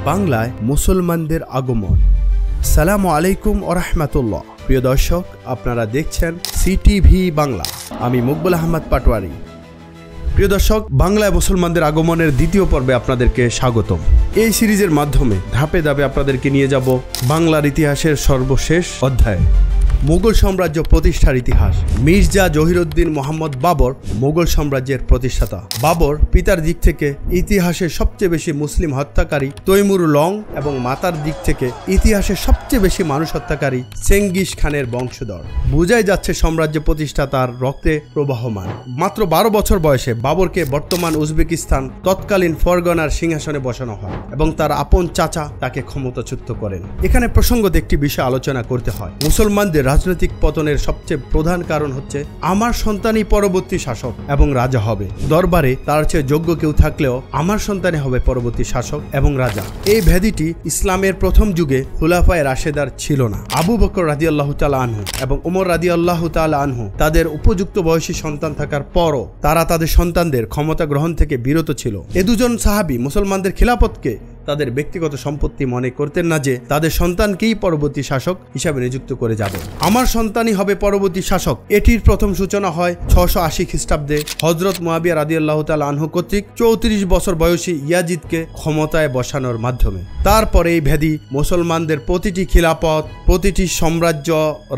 বাংলায় মুসলমানদের আগমন। সালামু আলাইকুম ওয়া রাহমাতুল্লাহ। প্রিয় দর্শক, আপনারা দেখছেন সিটিভি বাংলা। আমি মুকবুল আহমদ পাটোয়ারি। প্রিয় দর্শক, বাংলায় মুসলমানদের আগমনের দ্বিতীয় পর্বে আপনাদেরকে স্বাগতম। এই সিরিজের মাধ্যমে ধাপে ধাপে আপনাদেরকে নিয়ে যাব বাংলার ইতিহাসের সর্বশেষ অধ্যায়ে, মুঘল সাম্রাজ্য প্রতিষ্ঠার ইতিহাস। মির্জা জহিরুদ্দিন মোহাম্মদ বাবর মুঘল সাম্রাজ্যের প্রতিষ্ঠাতা। বাবর পিতার দিক থেকে ইতিহাসের সবচেয়ে বেশি মুসলিম হত্যাকারী তৈমুর লং এবং মাতার দিক থেকে ইতিহাসের সবচেয়ে বেশি মানুষ হত্যাকারী চেঙ্গিস খানের বংশধর। বোঝাই যাচ্ছে সাম্রাজ্য প্রতিষ্ঠা তার রক্তে প্রবাহমান। মাত্র 12 বছর বয়সে বাবরকে বর্তমান উজবেকিস্তান তৎকালীন ফরগনার সিংহাসনে বসানো হয় এবং তার আপন চাচা তাকে ক্ষমতাচ্যুত করেন। এখানে প্রসঙ্গত একটি বিষয় আলোচনা করতে হয়। মুসলমানদের রাজনৈতিক পতনের সবচেয়ে প্রধান কারণ হচ্ছে আমার সন্তানই পরবর্তী শাসক এবং রাজা হবে। দরবারে তার চেয়ে যোগ্য কেউ থাকলেও আমার সন্তানই হবে পরবর্তী শাসক এবং রাজা। এই ভেদিটি ইসলামের প্রথম যুগে খুলাফায়ে রাশেদার ছিল না। আবু বকর রাদিয়াল্লাহু তাআলা আনহু এবং ওমর রাদিয়াল্লাহু তাআলা আনহু তাদের উপযুক্ত বয়সী সন্তান থাকার পরও তারা তাদের সন্তানদের ক্ষমতা গ্রহণ থেকে বিরত ছিল। এ দুজন সাহাবী মুসলমানদের খিলাফতকে তাদের ব্যক্তিগত সম্পত্তি মনে করতেন না যে তাদের সন্তানকেই পরবর্তী শাসক হিসাবে নিযুক্ত করে যাবে। আমার সন্তানই হবে পরবর্তী শাসক, এটির প্রথম সূচনা হয় 680 খ্রিস্টাব্দে হযরত মুয়াবিয়া রাদিয়াল্লাহু তাআলা আনহু কর্তৃক 34 বছর বয়সী ইয়াজিদকে ক্ষমতায় বসানোর মাধ্যমে। তারপরে এই ভেদি মুসলমানদের প্রতিটি খিলাফত, প্রতিটি সাম্রাজ্য,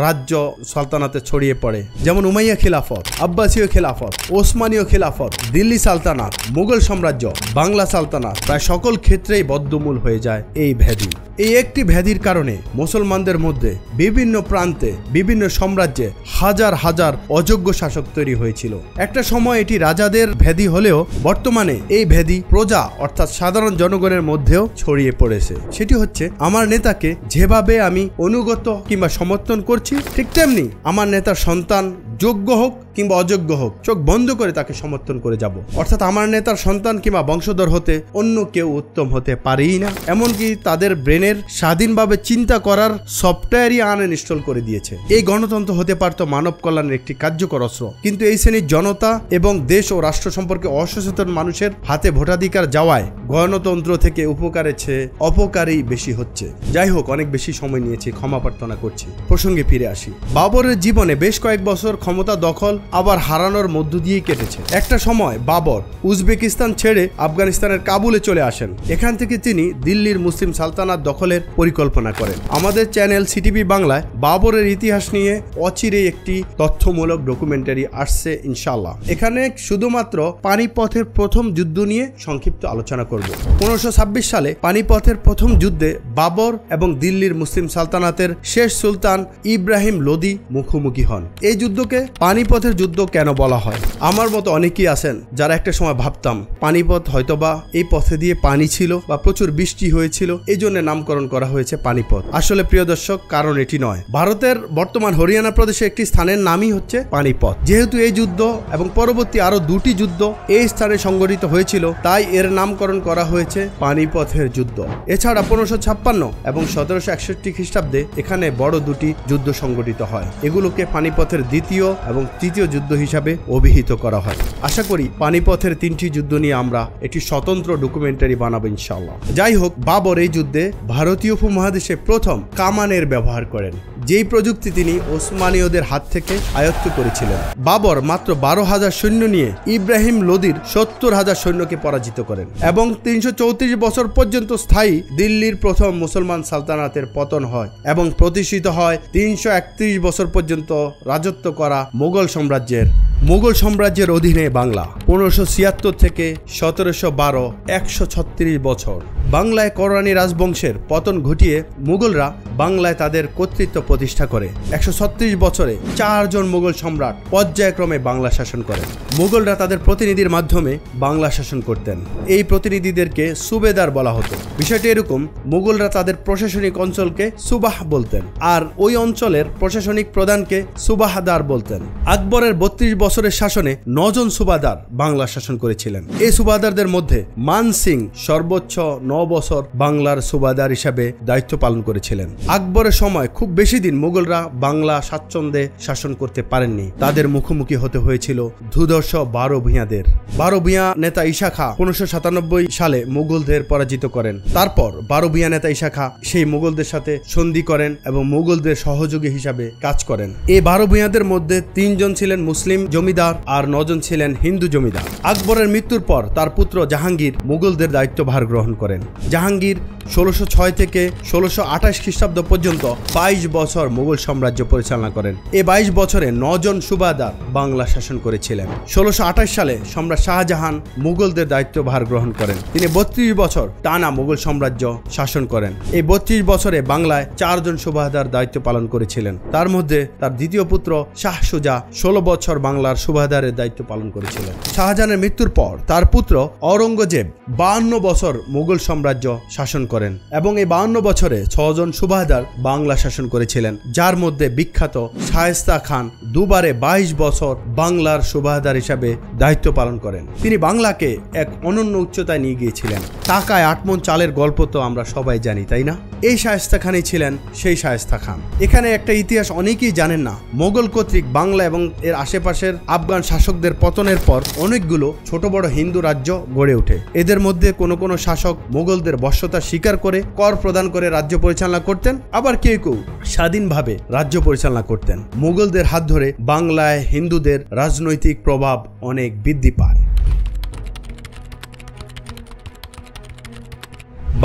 রাজ্য, সালতানাতে ছড়িয়ে পড়ে। যেমন উমাইয়া খিলাফত, আব্বাসীয় খিলাফত, ওসমানীয় খিলাফত, দিল্লি সালতানাত, মুঘল সাম্রাজ্য, বাংলা সালতানাত, প্রায় সকল ক্ষেত্রেই বদ্ধমূল হয়ে যায় এই ভেদি। এই একটি ভেদির কারণে মুসলমানদের মধ্যে বিভিন্ন প্রান্তে, বিভিন্ন সাম্রাজ্যে হাজার হাজার অযোগ্য শাসক তৈরি হয়েছিল। একটা সময় এটি রাজাদের ভেদি হলেও বর্তমানে এই ভেদি প্রজা অর্থাৎ সাধারণ জনগণের মধ্যেও ছড়িয়ে পড়েছে। সেটি হচ্ছে আমার নেতাকে যেভাবে আমি অনুগত কিংবা সমর্থন করছি, ঠিক তেমনি আমার নেতার সন্তান যোগ্য হোক কিংবা অযোগ্য হোক, চোখ বন্ধ করে তাকে সমর্থন করে যাব। অর্থাৎ আমার নেতার সন্তান কিংবা বংশধর হতে অন্য কেউ উত্তম হতে পারেই না। এমনকি তাদের ব্রেনের স্বাধীনভাবে চিন্তা করার সফটওয়্যারই আনইনস্টল করে দিয়েছে। এই গণতন্ত্র হতে পারত মানব কল্যাণের একটি কার্যকর অস্ত্র, কিন্তু এই শ্রেণীর জনতা এবং দেশ ও রাষ্ট্র সম্পর্কে অসচেতন মানুষের হাতে ভোটাধিকার যাওয়ায় গণতন্ত্র থেকে উপকারের চেয়ে অপকারই বেশি হচ্ছে। যাই হোক, অনেক বেশি সময় নিয়েছি, ক্ষমা প্রার্থনা করছি। প্রসঙ্গে ফিরে আসি। বাবরের জীবনে বেশ কয়েক বছর ক্ষমতা দখল আবার হারানোর মধ্য দিয়েই কেটেছে। একটা সময় বাবর উজবেকিস্তান ছেড়ে আফগানিস্তানের কাবুলে চলে আসেন। এখান থেকে তিনি দিল্লির মুসলিম সালতানাত দখলের পরিকল্পনা করেন। আমাদের চ্যানেল সিটিভি বাংলায় বাবরের ইতিহাস নিয়ে অচিরেই একটি তথ্যমূলক ডকুমেন্টারি আসছে ইনশাআল্লাহ। এখানে শুধুমাত্র পানিপথের প্রথম যুদ্ধ নিয়ে সংক্ষিপ্ত আলোচনা করব। 1526 সালে পানিপথের প্রথম যুদ্ধে বাবর এবং দিল্লির মুসলিম সালতানাতের শেষ সুলতান ইব্রাহিম লোদি মুখোমুখি হন। এই যুদ্ধকে পানিপথের যুদ্ধ কেন বলা হয়? আমার মতো অনেকেই আছেন যারা একটা সময় ভাবতাম পানিপথ হয়তোবা এই পথে দিয়ে পানি ছিল বা প্রচুর বৃষ্টি হয়েছিল, এই জন্য নামকরণ করা হয়েছে পানিপথ। আসলে প্রিয় দর্শক, কারণ এটি নয়। ভারতের বর্তমান হরিয়ানা প্রদেশে একটি স্থানের নামই হচ্ছে পানিপথ। যেহেতু এই যুদ্ধ এবং পরবর্তী আরো দুটি যুদ্ধ এই স্থানে সংঘটিত হয়েছিল, তাই এর নামকরণ করা হয়েছে পানিপথের যুদ্ধ। এছাড়া 1556 এবং 1761 খ্রিস্টাব্দে এখানে বড় দুটি যুদ্ধ সংঘটিত হয়। এগুলোকে পানিপথের দ্বিতীয় এবং তৃতীয় যুদ্ধ হিসাবে অভিহিত করা হয়। আশা করি পানিপথের 3টি যুদ্ধ নিয়ে আমরা একটি স্বতন্ত্র ডকুমেন্টারি বানাবো ইনশাআল্লাহ। যাই হোক, বাবর এই যুদ্ধে ভারতীয় উপমহাদেশে প্রথম কামানের ব্যবহার করেন, যেই প্রযুক্তি তিনি ওসমানীয়দের হাত থেকে আয়ত্ত করেছিলেন। বাবর মাত্র 12,000 সৈন্য নিয়ে ইব্রাহিম লোদির 70,000 সৈন্যকে পরাজিত করেন এবং 334 বছর পর্যন্ত স্থায়ী দিল্লির প্রথম মুসলমান সালতানাতের পতন হয় এবং প্রতিষ্ঠিত হয় 331 বছর পর্যন্ত রাজত্ব করা মুঘল সাম্রাজ্যের অধীনে বাংলা। 1576 থেকে 1712, 136 বছর বাংলায় কররানী রাজবংশের পতন ঘটিয়ে মুঘলরা বাংলায় তাদের কর্তৃত্ব প্রতিষ্ঠা করে। 136 বছরে 4 জন মুঘল সম্রাট পর্যায়ক্রমে বাংলা শাসন করেন। মুঘলরা তাদের প্রতিনিধির মাধ্যমে বাংলা শাসন করতেন। এই প্রতিনিধিদেরকে সুবেদার বলা হতো। বিষয়টি এরকম, মুঘলরা তাদের প্রশাসনিক অঞ্চলকে সুবাহ বলতেন আর ওই অঞ্চলের প্রশাসনিক প্রধানকে সুবাহদার বলতেন। আকবরের 32 বছরের শাসনে 9 জন সুবাদার বাংলা শাসন করেছিলেন। এই সুবাদারদের মধ্যে মান সিং সর্বোচ্চ 9 বছর বাংলার সুবাদার হিসাবে দায়িত্ব পালন করেছিলেন। আকবরের সময় খুব বেশি দিন মুঘলরা বাংলা স্বাচ্ছন্দ্যে শাসন করতে পারেননি। তাদের মুখোমুখি হতে হয়েছিল দুর্ধর্ষ 12 ভূঁইয়াদের। 12 ভূঁইয়া নেতা ঈসা খাঁ 1597 সালে মুঘলদের পরাজিত করেন। তারপর 12 ভূঁইয়া নেতা ঈসা খাঁ সেই মুঘলদের সাথে সন্ধি করেন এবং মুঘলদের সহযোগী হিসাবে কাজ করেন। এই 12 ভূঁইয়াদের মধ্যে 3 জন ছিলেন মুসলিম জমিদার আর 9 জন ছিলেন হিন্দু জমিদার। আকবরের মৃত্যুর পর তার পুত্র জাহাঙ্গীর মুঘলদের দায়িত্বভার গ্রহণ করেন। জাহাঙ্গীর 1606 থেকে 1628 খ্রিস্টাব্দ পর্যন্ত 22 বছর মুঘল সাম্রাজ্য পরিচালনা করেন। এই 22 বছরে 9 জন সুবাদার বাংলা শাসন করেছিলেন। 1628 সালে সম্রাট শাহজাহান মুঘলদের দায়িত্বভার গ্রহণ করেন। তিনি 32 বছর টানা মুঘল সাম্রাজ্য শাসন করেন। এই 32 বছরে বাংলায় 4 জন সুবাদার দায়িত্ব পালন করেছিলেন। তার মধ্যে তার দ্বিতীয় পুত্র শাহ সুজা 16 বছর বাংলার সুবাদারের দায়িত্ব পালন করেছিলেন। শাহজাহানের মৃত্যুর পর তার পুত্র অরঙ্গজেব 52 বছর মুঘল সাম্রাজ্য শাসন করেন এবং এই 52 বছরে 6 জন সুবাহদার বাংলা শাসন করেছিলেন, যার মধ্যে বিখ্যাত শায়েস্তা খান দুবারে 22 বছর বাংলার সুবাহদার হিসাবে দায়িত্ব পালন করেন। তিনি বাংলাকে এক অনন্য উচ্চতায় নিয়ে গিয়েছিলেন। টাকায় 8 মণ চালের গল্প তো আমরা সবাই জানি, তাই না? এই শায়েস্তা খানই ছিলেন সেই শায়েস্তা খান। এখানে একটা ইতিহাস অনেকেই জানেন না। মোগল কর্তৃক বাংলা এবং এর আশেপাশের আফগান শাসকদের পতনের পর অনেকগুলো ছোট বড় হিন্দু রাজ্য গড়ে ওঠে। এদের মধ্যে কোনো কোনো শাসক মোগলদের বশ্যতা স্বীকার করে কর প্রদান করে রাজ্য পরিচালনা করতেন, আবার কেউ কেউ স্বাধীনভাবে রাজ্য পরিচালনা করতেন। মুঘলদের হাত ধরে বাংলায় হিন্দুদের রাজনৈতিক প্রভাব অনেক বৃদ্ধি পায়।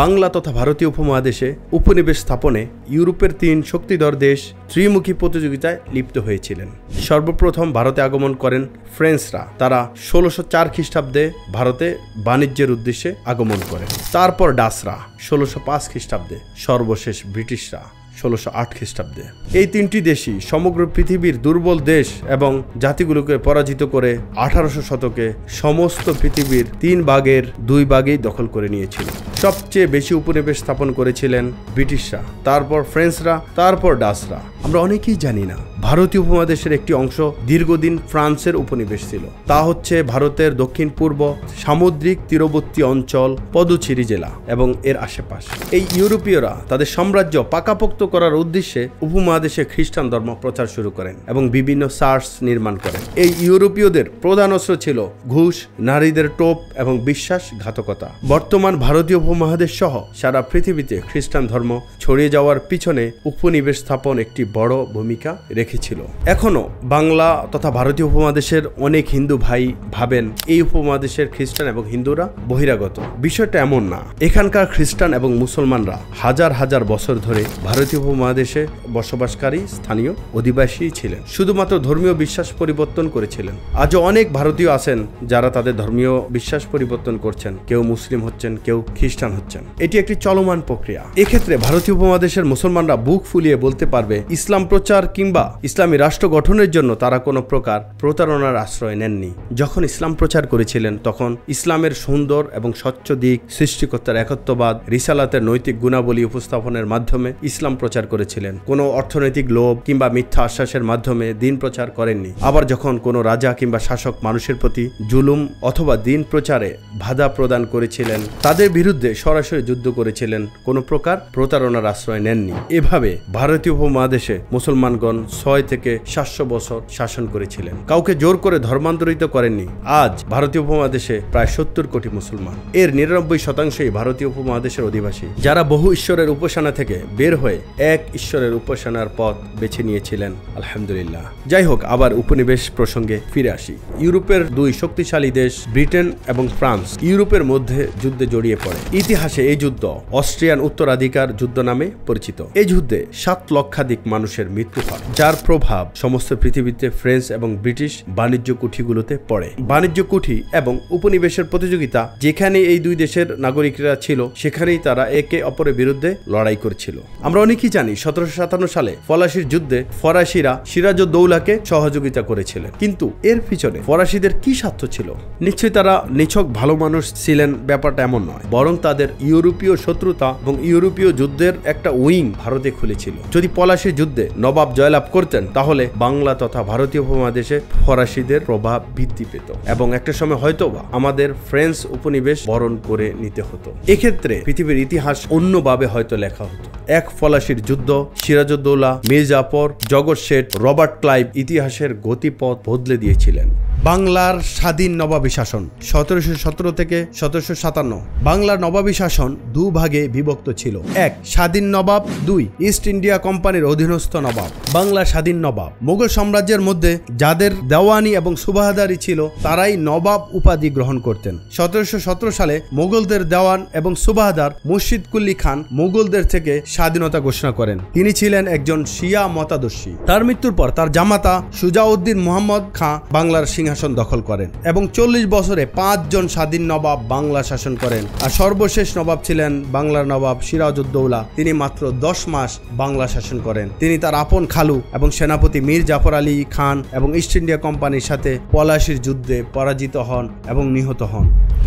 বাংলা তথা ভারতীয় উপমহাদেশে উপনিবেশ স্থাপনে ইউরোপের 3 শক্তিধর দেশ ত্রিমুখী প্রতিযোগিতায় লিপ্ত হয়েছিলেন। সর্বপ্রথম ভারতে আগমন করেন ফ্রেঞ্চরা। তারা 1604 খ্রিস্টাব্দে ভারতে বাণিজ্যের উদ্দেশ্যে আগমন করেন। তারপর ডাচরা 1605 খ্রিস্টাব্দে, সর্বশেষ ব্রিটিশরা 1608 খ্রিস্টাব্দে। এই 3টি দেশই সমগ্র পৃথিবীর দুর্বল দেশ এবং জাতিগুলোকে পরাজিত করে 1800 শতকে সমস্ত পৃথিবীর 3 ভাগের 2 ভাগই দখল করে নিয়েছিল। সবচেয়ে বেশি উপনিবেশ স্থাপন করেছিলেন ব্রিটিশরা, তারপর ফ্রেঞ্চরা, তারপর ডাচরা। আমরা অনেকেই জানি না ভারতীয় উপমহাদেশের একটি অংশ দীর্ঘদিন ফ্রান্সের উপনিবেশ ছিল। তা হচ্ছে ভারতের দক্ষিণ পূর্ব সামুদ্রিক তীরবর্তী অঞ্চল, পদুচেরি জেলা এবং এর আশেপাশ। এই ইউরোপীয়রা তাদের সাম্রাজ্য পাকাপোক্ত করার উদ্দেশ্যে উপমহাদেশে খ্রিস্টান ধর্ম প্রচার শুরু করেন এবং বিভিন্ন চার্চ নির্মাণ করেন। এই ইউরোপীয়দের প্রধান অস্ত্র ছিল ঘুষ, নারীদের টোপ এবং বিশ্বাসঘাতকতা। বর্তমান ভারতীয় উপমহাদেশ সহ সারা পৃথিবীতে খ্রিস্টান ধর্ম ছড়িয়ে যাওয়ার পিছনে উপনিবেশ স্থাপন একটি বড় ভূমিকা রেখেছিল। এখনো বাংলা তথা ভারতীয় উপমহাদেশের অনেক হিন্দু ভাই ভাবেন এই উপমহাদেশের খ্রিস্টান এবং হিন্দুরা বহিরাগত। বিষয়টা এমন না। এখানকার খ্রিস্টান এবং মুসলমানরা হাজার হাজার বছর ধরে ভারতীয় উপমহাদেশে বসবাসকারী স্থানীয় অধিবাসী ছিলেন, শুধুমাত্র ধর্মীয় বিশ্বাস পরিবর্তন করেছিলেন। আজও অনেক ভারতীয় আছেন যারা তাদের ধর্মীয় বিশ্বাস পরিবর্তন করছেন, কেউ মুসলিম হচ্ছেন, কেউ খ্রিস্টান হচ্ছেন। এটি একটি চলমান প্রক্রিয়া। এক্ষেত্রে ভারতীয় উপমহাদেশের মুসলমানরা বুক ফুলিয়ে বলতে পারবে ইসলাম প্রচার কিংবা ইসলামী রাষ্ট্র গঠনের জন্য তারা কোনো প্রকার প্রতারণার আশ্রয় নেননি। যখন ইসলাম প্রচার করেছিলেন তখন ইসলামের সুন্দর এবং স্বচ্ছ দিক, সৃষ্টিকর্তার একত্ববাদ, রিসালাতের নৈতিক গুণাবলী উপস্থাপনের মাধ্যমে ইসলাম প্রচার করেছিলেন। কোনো অর্থনৈতিক লোভ কিংবা মিথ্যা আশ্বাসের মাধ্যমে দিন প্রচার করেননি। আবার যখন কোনো রাজা কিংবা শাসক মানুষের প্রতি জুলুম অথবা দিন প্রচারে বাধা প্রদান করেছিলেন তাদের বিরুদ্ধে সরাসরি যুদ্ধ করেছিলেন, কোনো প্রকার প্রতারণার আশ্রয় নেননি। এভাবে ভারতীয় উপমহাদেশে মুসলমানগণ 6 থেকে 700 বছর শাসন করেছিলেন। কাউকে জোর করে ধর্মান্তরিত করেননি। আজ ভারতীয় উপমহাদেশে প্রায় 70 কোটি মুসলমান। এর 99% ভারতীয় উপমহাদেশের অধিবাসী, যারা বহু ঈশ্বরের উপাসনা থেকে বের হয়ে এক ঈশ্বরের উপাসনার পথ বেছে নিয়েছিলেন। আলহামদুলিল্লাহ। যাই হোক, আবার উপনিবেশ প্রসঙ্গে ফিরে আসি। ইউরোপের 2 শক্তিশালী দেশ ব্রিটেন এবং ফ্রান্স ইউরোপের মধ্যে যুদ্ধে জড়িয়ে পড়ে। ইতিহাসে এই যুদ্ধ অস্ট্রিয়ান উত্তরাধিকার যুদ্ধ নামে পরিচিত। এই যুদ্ধে 7 লক্ষাধিক মানুষের মৃত্যু হয়, যার প্রভাব সমস্ত পৃথিবীতে ফ্রেঞ্চ এবং ব্রিটিশ বাণিজ্য কুঠিগুলোতে পড়ে। বাণিজ্য কুঠি এবং উপনিবেশের প্রতিযোগিতা যেখানে এই 2 দেশের নাগরিকরা ছিল সেখানেই তারা একে অপরের বিরুদ্ধে লড়াই করছিল। আমরা অনেকেই জানি 1757 সালে ফরাসির যুদ্ধে ফরাসিরা সিরাজউদ্দৌলাকে সহযোগিতা করেছিলেন। কিন্তু এর পিছনে ফরাসিদের কি স্বার্থ ছিল? নিশ্চয়ই তারা নিছক ভালো মানুষ ছিলেন, ব্যাপারটা এমন নয়। বরং তাদের ইউরোপীয় শত্রুতা এবং ইউরোপীয় যুদ্ধের একটা উইং ভারতে খুলেছিল। যদি পলাশির যুদ্ধ যুদ্ধে নবাব জয়লাভ করতেন তাহলে বাংলা তথা ভারতীয় উপমহাদেশে ফরাসিদের প্রভাব বৃদ্ধি পেত এবং একটা সময় হয়তোবা আমাদের ফ্রেঞ্চ উপনিবেশ বরণ করে নিতে হতো। এক্ষেত্রে পৃথিবীর ইতিহাস অন্যভাবে হয়তো লেখা হতো। এক ফরাসির যুদ্ধ, সিরাজউদ্দৌলা, মীর জাফর, জগৎ শেঠ, রবার্ট ক্লাইভ ইতিহাসের গতিপথ বদলে দিয়েছিলেন। বাংলার স্বাধীন নবাবী শাসন 1717 থেকে 1757। বাংলার নবাবী শাসন দুভাগে বিভক্ত ছিল। 1. স্বাধীন নবাব। 2. ইস্ট ইন্ডিয়া কোম্পানির অধীনস্থ নবাব। বাংলা স্বাধীন নবাব। মুঘল সাম্রাজ্যের মধ্যে যাদের দেওয়ানি এবং সুবাহদারি ছিল তারাই নবাব উপাধি গ্রহণ করতেন। 1717 সালে মুঘলদের দেওয়ান এবং সুবাহদার মুর্শিদ কুল্লি খান মুঘলদের থেকে স্বাধীনতা ঘোষণা করেন। তিনি ছিলেন একজন শিয়া মতাদর্শী। তার মৃত্যুর পর তার জামাতা সুজাউদ্দিন মুহাম্মদ খাঁ বাংলার সিংহাসন দখল করেন এবং 40 বছরে 5 জন স্বাধীন নবাব বাংলা শাসন করেন। আর সর্বশেষ নবাব ছিলেন বাংলার নবাব সিরাজউদ্দৌলা। তিনি মাত্র 10 মাস বাংলা শাসন করেন। তিনি তার আপন খালু এবং সেনাপতি মীর জাফর আলী খান এবং ইস্ট ইন্ডিয়া কোম্পানির সাথে পলাশীর যুদ্ধে পরাজিত হন এবং নিহত হন।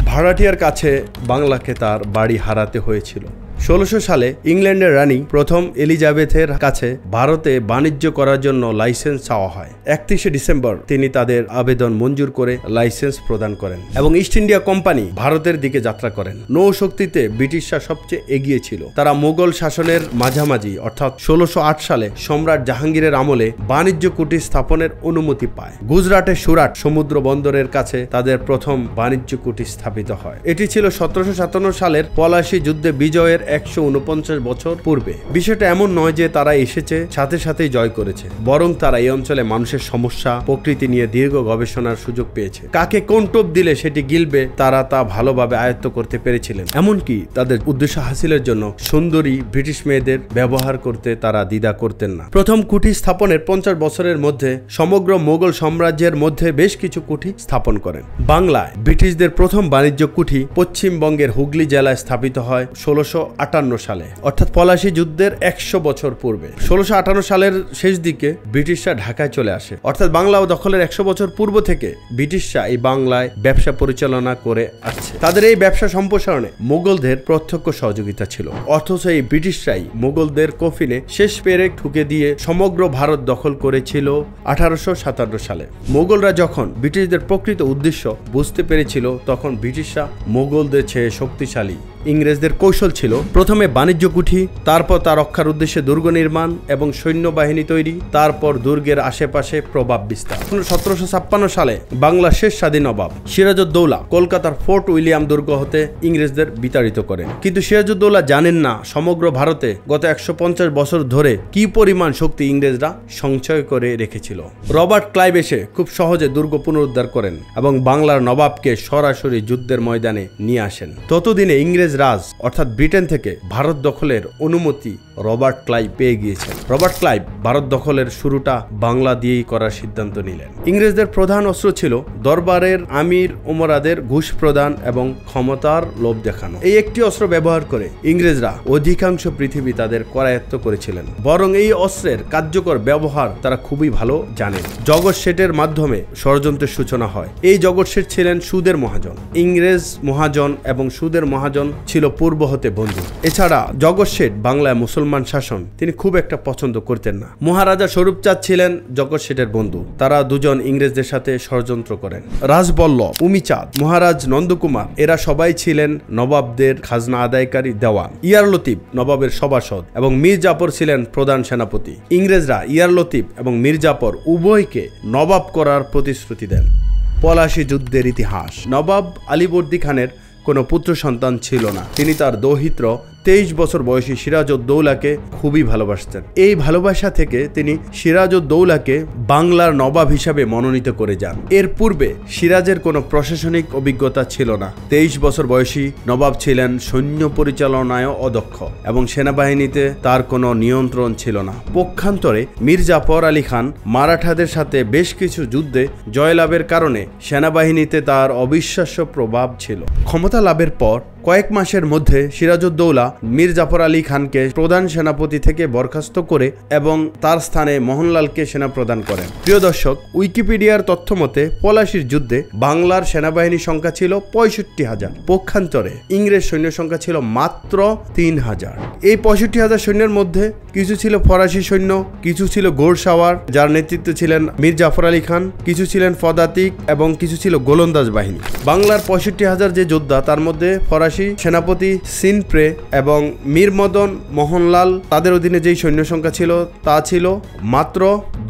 ভাড়াটিয়ার কাছে বাংলাকে তার বাড়ি হারাতে হয়েছিল। 1600 সালে ইংল্যান্ডের রানী প্রথম এলিজাবেথের কাছে ভারতে বাণিজ্য করার জন্য লাইসেন্স চাওয়া হয়। 31 ডিসেম্বর তিনি তাদের আবেদন মঞ্জুর করে লাইসেন্স প্রদান করেন এবং ইস্ট ইন্ডিয়া কোম্পানি ভারতের দিকে যাত্রা করেন। নৌশক্তিতে ব্রিটিশরা সবচেয়ে এগিয়ে ছিল। তারা মুঘল শাসনের মাঝামাঝি অর্থাৎ 1608 সালে সম্রাট জাহাঙ্গীরের আমলে বাণিজ্য কুঠি স্থাপনের অনুমতি পায়। গুজরাটের সুরাট সমুদ্র বন্দরের কাছে তাদের প্রথম বাণিজ্য কুঠি স্থাপিত হয়। এটি ছিল 1757 সালের পলাশী যুদ্ধে বিজয়ের 149 বছর পূর্বে। বিষয়টা এমন নয় যে তারা এসেছে সাথে সাথেই জয় করেছে, বরং তারা এই অঞ্চলে মানুষের সমস্যা প্রকৃতি নিয়ে দীর্ঘ গবেষণার সুযোগ পেয়েছে। কাকে কোন টোপ দিলে সেটি গিলবে তারা তা ভালোভাবে আয়ত্ত করতে পেরেছিলেন। এমনকি তাদের উদ্দেশ্য হাসিলের জন্য সুন্দরী ব্রিটিশ মেয়েদের ব্যবহার করতে তারা দ্বিধা করতেন না। প্রথম কুঠি স্থাপনের 50 বছরের মধ্যে সমগ্র মোগল সাম্রাজ্যের মধ্যে বেশ কিছু কুঠি স্থাপন করেন। বাংলায় ব্রিটিশদের প্রথম বাণিজ্য কুঠি পশ্চিমবঙ্গের হুগলি জেলায় স্থাপিত হয় 1658 সালে, অর্থাৎ পলাশী যুদ্ধের 100 বছর পূর্বে। 1658 সালের শেষ দিকে ব্রিটিশরা ঢাকায় চলে আসে, অর্থাৎ বাংলা দখলের 100 বছর পূর্ব থেকে ব্রিটিশরা এই বাংলায় ব্যবসা পরিচালনা করে আসছে। তাদের এই ব্যবসা সম্প্রসারণে মুঘলদের প্রত্যক্ষ সহযোগিতা ছিল, অথচ এই ব্রিটিশরাই মুঘলদের কফিনে শেষ পেরেক ঠুকে দিয়ে সমগ্র ভারত দখল করেছিল 1857 সালে। মুঘলরা যখন ব্রিটিশদের প্রকৃত উদ্দেশ্য বুঝতে পেরেছিল তখন ব্রিটিশরা মুঘলদের চেয়ে শক্তিশালী। ইংরেজদের কৌশল ছিল প্রথমে বাণিজ্য কুঠি, তারপর তা রক্ষার উদ্দেশ্যে দুর্গ নির্মাণ এবং সৈন্যবাহিনী তৈরি, তারপর দুর্গের আশেপাশে প্রভাব বিস্তার। 1756 সালে বাংলার শেষ স্বাধীন নবাব সিরাজউদ্দৌলা কলকাতার ফোর্ট উইলিয়াম দুর্গ হতে ইংরেজদের বিতাড়িত করেন। কিন্তু সিরাজউদ্দৌলা জানেন না সমগ্র ভারতে গত 150 বছর ধরে কি পরিমাণ শক্তি ইংরেজরা সঞ্চয় করে রেখেছিল। রবার্ট ক্লাইভ এসে খুব সহজে দুর্গ পুনরুদ্ধার করেন এবং বাংলার নবাবকে সরাসরি যুদ্ধের ময়দানে নিয়ে আসেন। ততদিনে ইংরেজ রাজ অর্থাৎ ব্রিটেন থেকে ভারত দখলের অনুমতি রবার্ট ক্লাইভ পেয়ে গিয়েছেন। রবার্ট ক্লাইভ ভারত দখলের শুরুটা বাংলা দিয়েই করার সিদ্ধান্ত নিলেন। ইংরেজদের প্রধান অস্ত্র ছিল দরবারের আমির উমরাদের ঘুষ প্রদান এবং ক্ষমতার লোভ দেখানো। এই একটি অস্ত্র ব্যবহার করে ইংরেজরা অধিকাংশ পৃথিবী তাদের করায়ত্ত করেছিলেন, বরং এই অস্ত্রের কার্যকর ব্যবহার তারা খুবই ভালো জানেন। জগৎ শেঠের মাধ্যমে ষড়যন্ত্রের সূচনা হয়। এই জগৎ শেঠ ছিলেন সুদের মহাজন। ইংরেজ মহাজন এবং সুদের মহাজন ছিল পূর্ব হতে বন্ধু। এছাড়া জগৎ শেঠ বাংলায় মুসলমান শাসন তিনি খুব একটা পছন্দ করতেন না। মহারাজা স্বরূপচাঁদ ছিলেন জগৎ শেঠের বন্ধু। তারা দুজন ইংরেজদের সাথে ষড়যন্ত্র করেন। রাজবল্লভ, উমিচাঁদ, মহারাজ নন্দকুমার এরা সবাই ছিলেন নবাবদের খাজনা আদায়কারী দেওয়ান। ইয়ার লতিফ নবাবের সভাসদ এবং মীর জাফর ছিলেন প্রধান সেনাপতি। ইংরেজরা ইয়ার লতিফ এবং মীর জাফর উভয়কে নবাব করার প্রতিশ্রুতি দেন। পলাশী যুদ্ধের ইতিহাস। নবাব আলীবর্দী খানের কোনো পুত্র সন্তান ছিল না। তিনি তার দৌহিত্র 23 বছর বয়সী সিরাজউদ্দৌলাকে খুবই ভালোবাসতেন। এই ভালোবাসা থেকে তিনি সিরাজউদ্দৌলাকে বাংলার নবাব হিসাবে মনোনীত করে যান। এর পূর্বে সিরাজের কোনো প্রশাসনিক অভিজ্ঞতা ছিল না। 23 বছর বয়সী নবাব ছিলেন সৈন্য পরিচালনায় অদক্ষ এবং সেনাবাহিনীতে তার কোনো নিয়ন্ত্রণ ছিল না। পক্ষান্তরে মীর জাফর আলী খান মারাঠাদের সাথে বেশ কিছু যুদ্ধে জয়লাভের কারণে সেনাবাহিনীতে তার অবিশ্বাস্য প্রভাব ছিল। ক্ষমতা লাভের পর কয়েক মাসের মধ্যে সিরাজউদ্দৌলা মীর জাফর আলী খানকে প্রধান সেনাপতি থেকে বরখাস্ত করে এবং তার স্থানে মোহনলালকে সেনা প্রদান করেন। প্রিয় দর্শক, উইকিপিডিয়ার তথ্য মতে পলাশীর যুদ্ধে বাংলার সেনাবাহিনীর সংখ্যা ছিল 65,000, পক্ষান্তরে ইংরেজ সৈন্য সংখ্যা ছিল মাত্র 3,000। এই 65,000 সৈন্যের মধ্যে কিছু ছিল ফরাসি সৈন্য, কিছু ছিল ঘোড়সাওয়ার যার নেতৃত্বে ছিলেন মীর জাফর আলী খান, কিছু ছিলেন পদাতিক এবং কিছু ছিল গোলন্দাজ বাহিনী। বাংলার 65,000 যে যোদ্ধা, তার মধ্যে ফরাসি সেনাপতি সিনপ্রে এবং মীর মদন মোহনলাল তাদের অধীনে যেই সৈন্য সংখ্যা ছিল তা ছিল মাত্র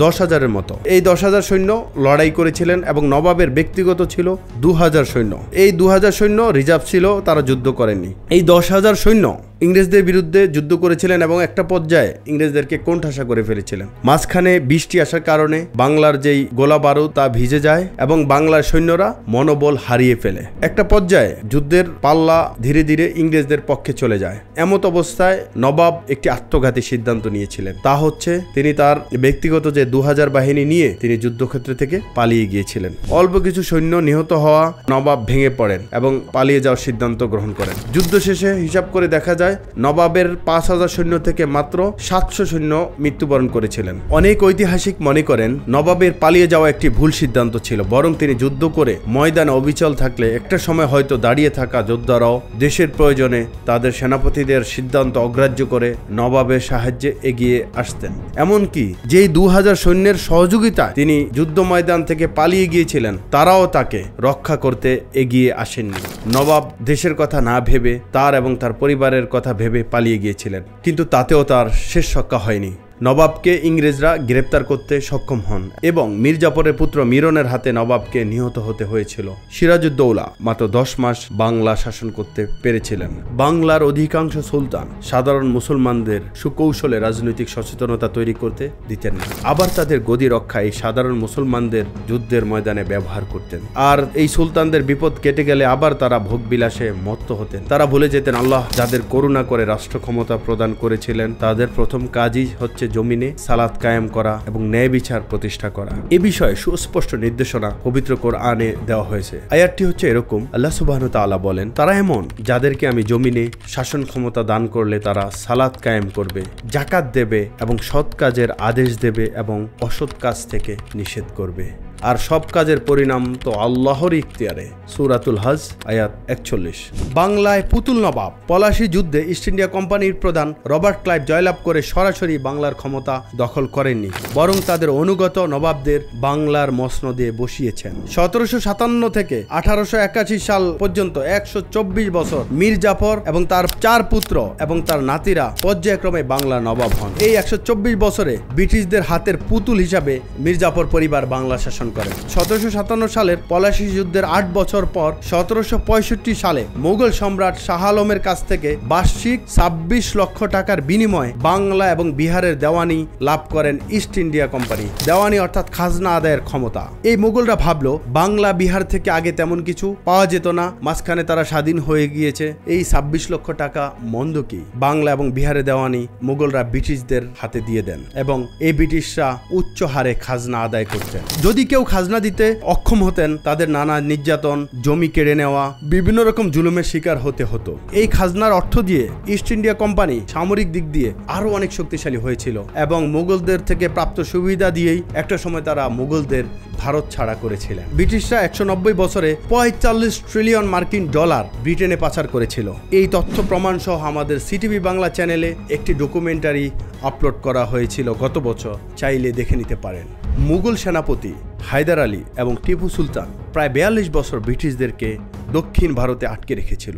10,000-এর মতো। এই 10,000 সৈন্য লড়াই করেছিলেন এবং নবাবের ব্যক্তিগত ছিল 2,000 সৈন্য। এই 2,000 সৈন্য রিজার্ভ ছিল, তারা যুদ্ধ করেননি। এই 10,000 সৈন্য ইংরেজদের বিরুদ্ধে যুদ্ধ করেছিলেন এবং একটা পর্যায়ে ইংরেজদেরকে কোণঠাসা করে ফেলেছিলেন। মাঝখানে বৃষ্টি আসার কারণে বাংলার যেই গোলা বারুদ তা ভিজে যায় এবং বাংলার সৈন্যরা মনোবল হারিয়ে ফেলে। একটা পর্যায়ে যুদ্ধের পাল্লা ধীরে ধীরে ইংরেজদের পক্ষে চলে যায়। এমত অবস্থায় নবাব একটি আত্মঘাতী সিদ্ধান্ত নিয়েছিলেন, তা হচ্ছে তিনি তার ব্যক্তিগত যে 2,000 বাহিনী নিয়ে তিনি যুদ্ধক্ষেত্র থেকে পালিয়ে গিয়েছিলেন। অল্প কিছু সৈন্য নিহত হওয়া নবাব ভেঙে পড়েন এবং পালিয়ে যাওয়ার সিদ্ধান্ত গ্রহণ করেন। যুদ্ধ শেষে হিসাব করে দেখা যায় নবাবের 5,000 সৈন্য থেকে মাত্র 700 সৈন্য মৃত্যুবরণ করেছিলেন। অনেক ঐতিহাসিক মনে করেন নবাবের পালিয়ে যাওয়া একটি ভুল সিদ্ধান্ত ছিল, বরং তিনি যুদ্ধ করে ময়দানে অবিচল থাকলে একটা সময় হয়তো দাঁড়িয়ে থাকা যোদ্ধারাও দেশের প্রয়োজনে তাদের সেনাপতিদের সিদ্ধান্ত অগ্রাহ্য করে নবাবের সাহায্যে এগিয়ে আসতেন। এমনকি যেই 2,000 সৈন্যের সহযোগিতায় তিনি যুদ্ধ ময়দান থেকে পালিয়ে গিয়েছিলেন, তারাও তাকে রক্ষা করতে এগিয়ে আসেননি। নবাব দেশের কথা না ভেবে তার এবং তার পরিবারের কথা ভেবে পালিয়ে গিয়েছিলেন, কিন্তু তাতেও তার শেষ রক্ষা হয়নি। নবাবকে ইংরেজরা গ্রেপ্তার করতে সক্ষম হন এবং মীর জাফরের পুত্র মিরনের হাতে নবাবকে নিহত হতে হয়েছিল। সিরাজউদ্দৌলা মাত্র 10 মাস বাংলা শাসন করতে পেরেছিলেন। বাংলার অধিকাংশ সুলতান সাধারণ মুসলমানদের সুকৌশলে রাজনৈতিক সচেতনতা তৈরি করতে দিতেন না, আবার তাদের গদি রক্ষায় সাধারণ মুসলমানদের যুদ্ধের ময়দানে ব্যবহার করতেন। আর এই সুলতানদের বিপদ কেটে গেলে আবার তারা ভোগবিলাসে মত্ত হতেন। তারা ভুলে যেতেন আল্লাহ যাদের করুণা করে রাষ্ট্র ক্ষমতা প্রদান করেছিলেন, তাদের প্রথম কাজই হচ্ছে জমিনে সালাত কায়েম করা এবং ন্যায় বিচার প্রতিষ্ঠা করা। এ বিষয়ে সুস্পষ্ট নির্দেশনা পবিত্র কোরআনে দেওয়া হয়েছে। আয়াতটি হচ্ছে এরকম, আল্লাহ সুবহানাহু ওয়া তাআলা বলেন, তারা এমন যাদেরকে আমি জমিনে শাসন ক্ষমতা দান করলে তারা সালাত কায়েম করবে, যাকাত দেবে এবং সৎ কাজের আদেশ দেবে এবং অসৎ কাজ থেকে নিষেধ করবে, আর সব কাজের পরিণাম তো আল্লাহর ইখতিয়ারে। সূরাতুল হজ আয়াত 41। বাংলায় পুতুল নবাব পলাশী যুদ্ধে ইস্ট ইন্ডিয়া কোম্পানির প্রধান রবার্ট ক্লাইভ জয়লাভ করে সরাসরি বাংলার ক্ষমতা দখল করেননি, বরং তাদের অনুগত নবাবদের বাংলার মসনদে বসিয়েছেন। 1757 থেকে 1881 সাল পর্যন্ত 124 বছর মীর জাফর এবং তার 4 পুত্র এবং তার নাতিরা পর্যায়ক্রমে বাংলার নবাব হন। এই 124 বছরে ব্রিটিশদের হাতের পুতুল হিসাবে মীর জাফর পরিবার বাংলা শাসন করেন। 1757 সালের পলাশী যুদ্ধের 8 বছর পর 1765 সালে মুঘল সম্রাট শাহ আলমের কাছ থেকে বার্ষিক 26 লক্ষ টাকার বিনিময়ে বাংলা এবং বিহারের দেওয়ানি লাভ করেন ইস্ট ইন্ডিয়া কোম্পানি। দেওয়ানি অর্থাৎ খাজনা আদায়ের ক্ষমতা। এই মুঘলরা ভাবলো বাংলা বিহার থেকে আগে তেমন কিছু পাওয়া যেত না, মাঝখানে তারা স্বাধীন হয়ে গিয়েছে, এই 26 লক্ষ টাকা মন্দ কি? বাংলা এবং বিহারের দেওয়ানি মুঘলরা ব্রিটিশদের হাতে দিয়ে দেন এবং এই ব্রিটিশরা উচ্চ হারে খাজনা আদায় করতেন। যদি কেউ খাজনা দিতে অক্ষম হতেন, তাদের নানা নির্যাতন, জমি কেড়ে নেওয়া, বিভিন্ন রকম জুলুমের শিকার হতে হতো। এই খাজনার অর্থ দিয়ে ইস্ট ইন্ডিয়া কোম্পানি সামরিক দিক দিয়ে আরো অনেক শক্তিশালী হয়েছিল এবং মুঘলদের থেকে প্রাপ্ত সুবিধা দিয়েই একটা সময় তারা মুঘলদের ভারত ছাড়া করেছিলেন। ব্রিটিশরা 190 বছরে 45 ট্রিলিয়ন মার্কিন ডলার ব্রিটেনে পাচার করেছিল। এই তথ্য প্রমাণ সহ আমাদের সিটিভি বাংলা চ্যানেলে একটি ডকুমেন্টারি আপলোড করা হয়েছিল গত বছর, চাইলে দেখে নিতে পারেন। মুঘল সেনাপতি হায়দার আলী এবং টিপু সুলতান প্রায় 42 বছর ব্রিটিশদেরকে দক্ষিণ ভারতে আটকে রেখেছিল।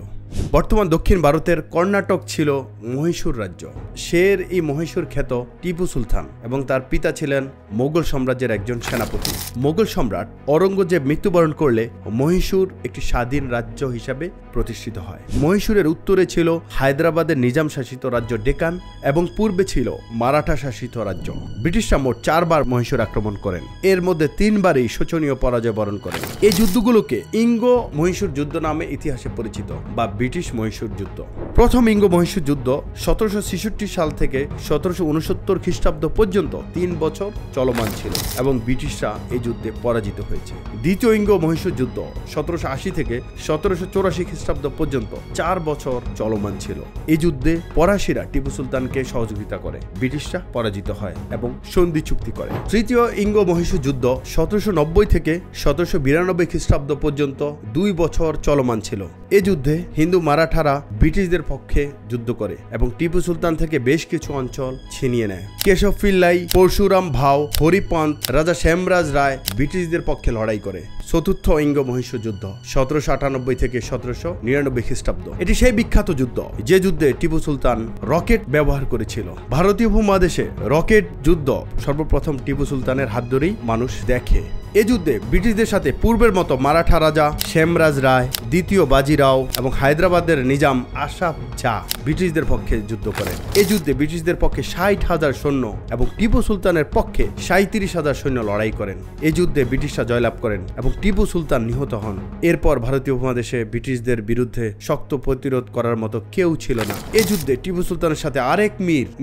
বর্তমান দক্ষিণ ভারতের কর্ণাটক ছিল মহীশূর রাজ্য। শের ই মহীশূর খ্যাত টিপু সুলতান এবং তার পিতা ছিলেন মোগল সাম্রাজ্যের একজন সেনাপতি। মোগল সম্রাট অরঙ্গজেব মৃত্যুবরণ করলে মহীশূর একটি স্বাধীন রাজ্য হিসাবে প্রতিষ্ঠিত হয়। মহীশূরের উত্তরে ছিল হায়দ্রাবাদের নিজাম শাসিত রাজ্য ডেকান এবং পূর্বে ছিল মারাঠা শাসিত রাজ্য। ব্রিটিশরা মোট 4 বার মহীশূর আক্রমণ করেন, এর মধ্যে 3 বারই শোচনীয় পরাজয় বরণ করেন। এই যুদ্ধগুলোকে ইঙ্গো মহীশূর যুদ্ধ নামে ইতিহাসে পরিচিত বা ব্রিটিশ মহীশূর যুদ্ধ। প্রথম ইঙ্গো মহীশূর যুদ্ধ 1766 সাল থেকে 1769 খ্রিস্টাব্দ পর্যন্ত 3 বছর চলমান ছিল এবং ব্রিটিশরা এই যুদ্ধে পরাজিত হয়েছে। দ্বিতীয় ইঙ্গো মহীশূর যুদ্ধ 1780 থেকে 1784 খ্রিস্টাব্দ পর্যন্ত 4 বছর চলমান ছিল। এই যুদ্ধে ফরাসিরা টিপু সুলতানকে সহযোগিতা করে, ব্রিটিশরা পরাজিত হয় এবং সন্ধি চুক্তি করে। তৃতীয় ইঙ্গো মহীশূর যুদ্ধ 1790 থেকে 1792 খ্রিস্টাব্দ পর্যন্ত 2 বছর চলমান ছিল। এই যুদ্ধে হিন্দু মারাঠারা ব্রিটিশদের পক্ষে যুদ্ধ করে এবং টিপু সুলতান থেকে বেশ কিছু অঞ্চল ছিনিয়ে নেয়। কেশব পিল্লাই, পরশুরাম ভাও, হরিপন্ত, রাজা শ্যামরাজ রায় ব্রিটিশদের পক্ষে লড়াই করে। চতুর্থ ইঙ্গো মহীশূর যুদ্ধ 1798 থেকে 1799 খ্রিস্টাব্দ। এটি সেই বিখ্যাত যুদ্ধ যে যুদ্ধে টিপু সুলতান রকেট ব্যবহার করেছিল। ভারতীয় উপমহাদেশে রকেট যুদ্ধ সর্বপ্রথম টিপু সুলতানের হাত ধরেই মানুষ দেখে। এই যুদ্ধে ব্রিটিশদের সাথে পূর্বের মতো মারাঠা রাজা শ্যামরাজ রায়, দ্বিতীয় বাজিরাও এবং হায়দ্রাবাদের নিজাম আশরাফ জাহ ব্রিটিশদের পক্ষে যুদ্ধ করেন। এই যুদ্ধে ব্রিটিশদের পক্ষে 60,000 সৈন্য এবং টিপু সুলতানের পক্ষে 37,000 সৈন্য লড়াই করেন। এই যুদ্ধে ব্রিটিশরা জয়লাভ করেন এবং টিপু সুলতান নিহত হন। এরপর ভারতীয় উপমহাদেশে ব্রিটিশদের বিরুদ্ধে শক্ত প্রতিরোধ করার মতো কেউ ছিল না। এই যুদ্ধে টিপু সুলতানের সাথে আরেক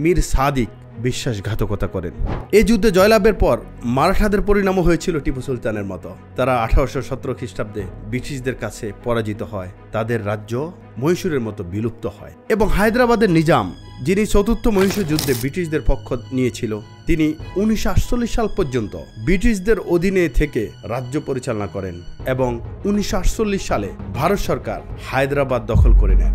মীর সাদিক বিশ্বাসঘাতকতা করেন। এই যুদ্ধে জয়লাভের পর মারাঠাদের পরিণামও হয়েছিল টিপু সুলতানের মতো। তারা 1817 খ্রিস্টাব্দে ব্রিটিশদের কাছে পরাজিত হয়, তাদের রাজ্য মহীশূরের মতো বিলুপ্ত হয় এবং হায়দ্রাবাদের নিজাম, যিনি চতুর্থ মহীশূর যুদ্ধে ব্রিটিশদের পক্ষ নিয়েছিল, তিনি 1948 সাল পর্যন্ত ব্রিটিশদের অধীনে থেকে রাজ্য পরিচালনা করেন এবং 1948 সালে ভারত সরকার হায়দ্রাবাদ দখল করে নেন।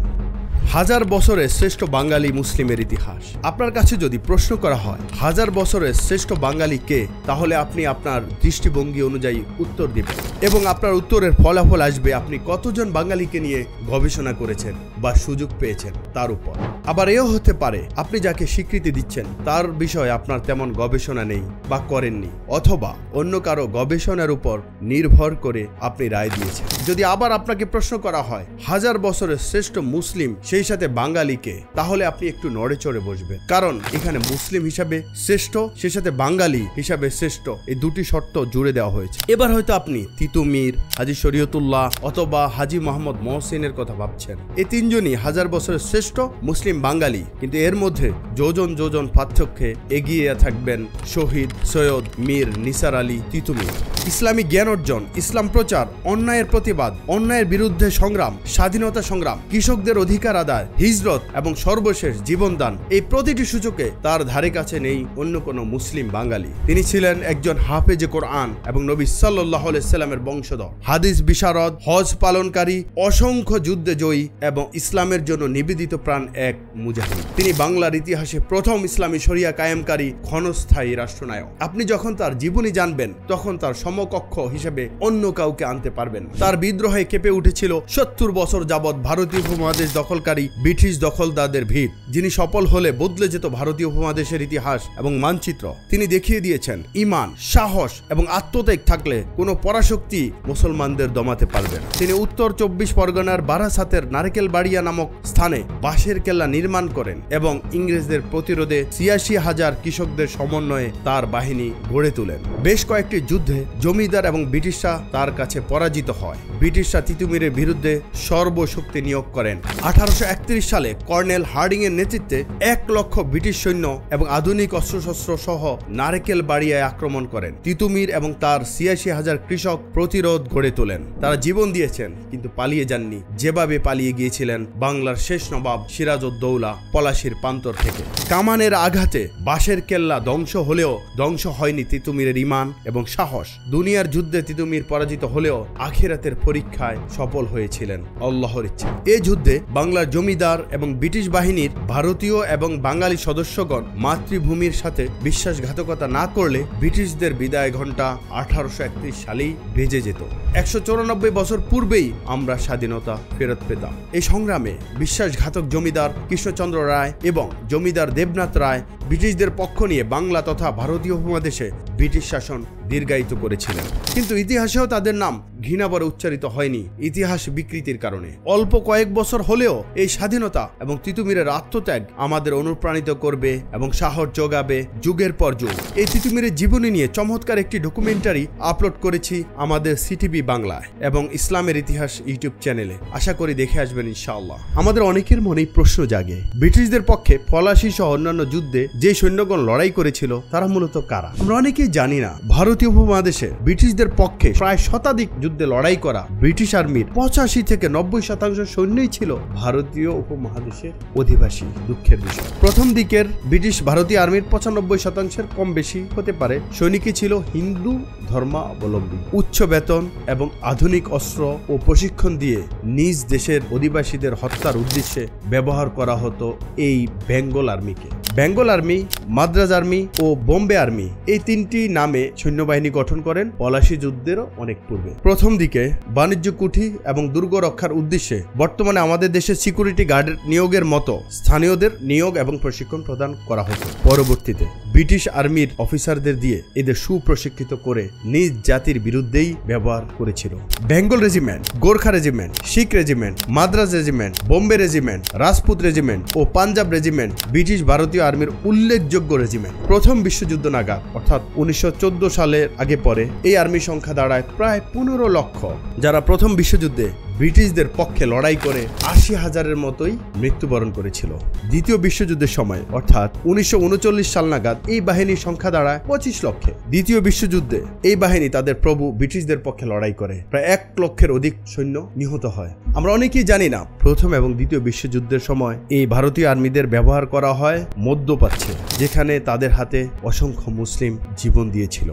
1000 বছরের শ্রেষ্ঠ বাঙালি মুসলিমের ইতিহাস। আপনার কাছে যদি প্রশ্ন করা হয় 1000 বছরের শ্রেষ্ঠ বাঙালি কে, তাহলে আপনি আপনার দৃষ্টিভঙ্গি অনুযায়ী উত্তর দিবেন এবং আপনার উত্তরের ফলাফল আসবে আপনি কতজন বাঙালিকে নিয়ে গবেষণা করেছেন বা সুযোগ পেয়েছেন তার উপর। আবার এও হতে পারে আপনি যাকে স্বীকৃতি দিচ্ছেন তার বিষয়ে আপনার তেমন গবেষণা নেই বা করেননি, অথবা অন্য কারো গবেষণার উপর নির্ভর করে আপনি রায় দিয়েছেন। যদি আবার আপনাকে প্রশ্ন করা হয় 1000 বছরের শ্রেষ্ঠ মুসলিম সেই সাথে বাঙালিকে, তাহলে আপনি একটু নড়ে চড়ে বসবেন, কারণ এখানে মুসলিম হিসাবে শ্রেষ্ঠ, সেই সাথে বাঙালি হিসাবে শ্রেষ্ঠ, এই দুটি শর্ত জুড়ে দেওয়া হয়েছে। এবার হয়তো আপনি তিতুমির, হাজী শরীয়তুল্লাহ অথবা হাজী মোহাম্মদ মহসিনের কথা ভাবছেন। এই তিনজনই 1000 বছরের শ্রেষ্ঠ মুসলিম বাঙালি, কিন্তু এর মধ্যে যোজন যোজন পার্থক্যে এগিয়ে থাকবেন শহীদ সৈয়দ মীর নিসার আলী তিতুমির। ইসলামী জ্ঞান অর্জন, ইসলাম প্রচার, অন্যায়ের প্রতিবাদ, অন্যায়ের বিরুদ্ধে সংগ্রাম, স্বাধীনতা সংগ্রাম, কৃষকদের অধিকার আদায়, হিজরত এবং সর্বশেষ জীবনদান, এই প্রতিটি সূচকে তার ধারে কাছে নেই অন্য কোনো মুসলিম বাঙালি। তিনি ছিলেন একজন হাফেজে কোরআন এবং নবী সাল্লাল্লাহু আলাইহি সাল্লামের বংশধর, হাদিস বিশারদ, হজ পালনকারী, অসংখ্য যুদ্ধে জয়ী এবং ইসলামের জন্য নিবেদিত প্রাণ এক মুজাহিদ। তিনি বাংলার ইতিহাসে প্রথম ইসলামী শরিয়া কায়েমকারী ক্ষণস্থায়ী রাষ্ট্রনায়ক। আপনি যখন তার জীবনী জানবেন তখন তার সমকক্ষ হিসেবে অন্য কাউকে আনতে পারবেন। তার বিদ্রোহে কেঁপে উঠেছিল 70 বছর যাবৎ ভারতীয় উপমহাদেশ দখলকারী ব্রিটিশ দখলদারদের ভিড়, যিনি সফল হলে বদলে যেত ভারতীয় উপমহাদেশের ইতিহাস এবং মানচিত্র। তিনি দেখিয়ে দিয়েছেন ঈমান, সাহস এবং আত্মত্যাগ থাকলে কোনো পরাশক্তি মুসলমানদের দমাতে পারবে না। তিনি উত্তর 24 পরগনার বারাসাতের নারকেলবাড়িয়া নামক স্থানে বাঁশের কেল্লা নির্মাণ করেন এবং ইংরেজদের প্রতিরোধে 86,000 কৃষকদের সমন্বয়ে তার বাহিনী গড়ে তোলেন। বেশ কয়েকটি যুদ্ধে জমিদার এবং ব্রিটিশরা তার কাছে পরাজিত হয়। ব্রিটিশরা তিতুমিরের বিরুদ্ধে সর্বশক্তি নিয়োগ করেন। 1831 সালে কর্নেল হার্ডিং এর নেতৃত্বে 1 লক্ষ ব্রিটিশ সৈন্য এবং আধুনিক অস্ত্রশস্ত্র সহ নারকেলবাড়িয়ায় আক্রমণ করেন। তিতুমির এবং তার 86,000 কৃষক প্রতিরোধ গড়ে তোলেন। তারা জীবন দিয়েছেন কিন্তু পালিয়ে যাননি, যেভাবে পালিয়ে গিয়েছিলেন বাংলার শেষ নবাব সিরাজউদ্দৌলা পলাশীর প্রান্তর থেকে। কামানের আঘাতে বাঁশের কেল্লা ধ্বংস হলেও ধ্বংস হয়নি তিতুমিরের ঈমান এবং সাহস। দুনিয়ার যুদ্ধে তিতুমির পরাজিত হলেও আখিরাতের পরীক্ষায় সফল হয়েছিলেন আল্লাহর ইচ্ছা। এই যুদ্ধে বাংলার জমিদার এবং ব্রিটিশ বাহিনীর ভারতীয় এবং বাঙালি সদস্যগণ মাতৃভূমির সাথে বিশ্বাসঘাতকতা না করলে ব্রিটিশদের বিদায় ঘণ্টা 1831 সালেই বেজে যেত। 194 বছর পূর্বেই আমরা স্বাধীনতা ফেরত পেতাম। এই সংগ্রামে বিশ্বাসঘাতক জমিদার কৃষ্ণচন্দ্র রায় এবং জমিদার দেবনাথ রায় ব্রিটিশদের পক্ষ নিয়ে বাংলা তথা ভারতীয় উপমহাদেশে ব্রিটিশ শাসন দীর্ঘায়িত করেছিলেন, কিন্তু ইতিহাসেও তাদের নাম ঘৃণাভরে উচ্চারিত হয়নি ইতিহাস বিকৃতির কারণে। অল্প কয়েক বছর হলেও এই স্বাধীনতা এবং তিতুমিরের আত্মত্যাগ আমাদের অনুপ্রাণিত করবে এবং সাহস যোগাবে যুগের পর যুগ। এই তিতুমিরের জীবনী নিয়ে চমৎকার একটি ডকুমেন্টারি আপলোড করেছি আমাদের সিটিভি বাংলায় এবং ইসলামের ইতিহাস ইউটিউব চ্যানেলে। আশা করি দেখে আসবেন ইনশাআল্লাহ। আমাদের অনেকের মনেই প্রশ্ন জাগে, ব্রিটিশদের পক্ষে পলাশী সহ অন্যান্য যুদ্ধে যে সৈন্যগণ লড়াই করেছিল তারা মূলত কারা? আমরা অনেকেই জানি না, ভারতীয় উপমহাদেশে ব্রিটিশদের পক্ষে প্রায় শতাধিক যুদ্ধে লড়াই করা ব্রিটিশ আর্মির 85 থেকে 90% সৈন্যই ছিল ভারতীয় উপমহাদেশের অধিবাসী। দুঃখের বিষয়, প্রথম দিকের ব্রিটিশ ভারতীয় আর্মির 95%-এর কম বেশি হতে পারে সৈনিকই ছিল হিন্দু ধর্মাবলম্বী। উচ্চ বেতন এবং আধুনিক অস্ত্র ও প্রশিক্ষণ দিয়ে নিজ দেশের অধিবাসীদের হত্যার উদ্দেশ্যে ব্যবহার করা হতো এই বেঙ্গল আর্মিকে। বেঙ্গল আর্মি, মাদ্রাজ আর্মি ও বোম্বে আর্মি এই তিনটি নামে সৈন্যবাহিনী গঠন করেন পলাশী যুদ্ধেরও অনেক পূর্বে। প্রথম দিকে বাণিজ্য কুঠি এবং দুর্গ রক্ষার উদ্দেশ্যে বর্তমানে আমাদের দেশের সিকিউরিটি গার্ডের নিয়োগের মতো স্থানীয়দের নিয়োগ এবং প্রশিক্ষণ প্রদান করা হতো। পরবর্তীতে ব্রিটিশ আর্মির অফিসারদের দিয়ে এদের সুপ্রশিক্ষিত করে নিজ জাতির বিরুদ্ধেই ব্যবহার করেছিল। Bengal Regiment, Gorkha Regiment, Sikh Regiment, Madras Regiment, Bombay Regiment, Rajput Regiment ও পাঞ্জাব রেজিমেন্ট ব্রিটিশ ভারতীয় আর্মির উল্লেখযোগ্য রেজিমেন্ট। প্রথম বিশ্বযুদ্ধ নাগাদ অর্থাৎ 1914 সালের আগে পরে এই আর্মির সংখ্যা দাঁড়ায় প্রায় 15 লক্ষ, যারা প্রথম বিশ্বযুদ্ধে ব্রিটিশদের পক্ষে লড়াই করে 80,000-এর মতোই মৃত্যুবরণ করেছিল। দ্বিতীয় বিশ্বযুদ্ধের সময় অর্থাৎ 1939 সাল নাগাদ এই বাহিনীর সংখ্যা দাঁড়ায় 25 লক্ষে। দ্বিতীয় বিশ্বযুদ্ধে এই বাহিনী তাদের প্রভু ব্রিটিশদের পক্ষে লড়াই করে প্রায় 1 লক্ষের অধিক সৈন্য নিহত হয়। আমরা অনেকেই জানি না, প্রথম এবং দ্বিতীয় বিশ্বযুদ্ধের সময় এই ভারতীয় আর্মিদের ব্যবহার করা হয় মধ্যপ্রাচ্যে, যেখানে তাদের হাতে অসংখ্য মুসলিম জীবন দিয়েছিল।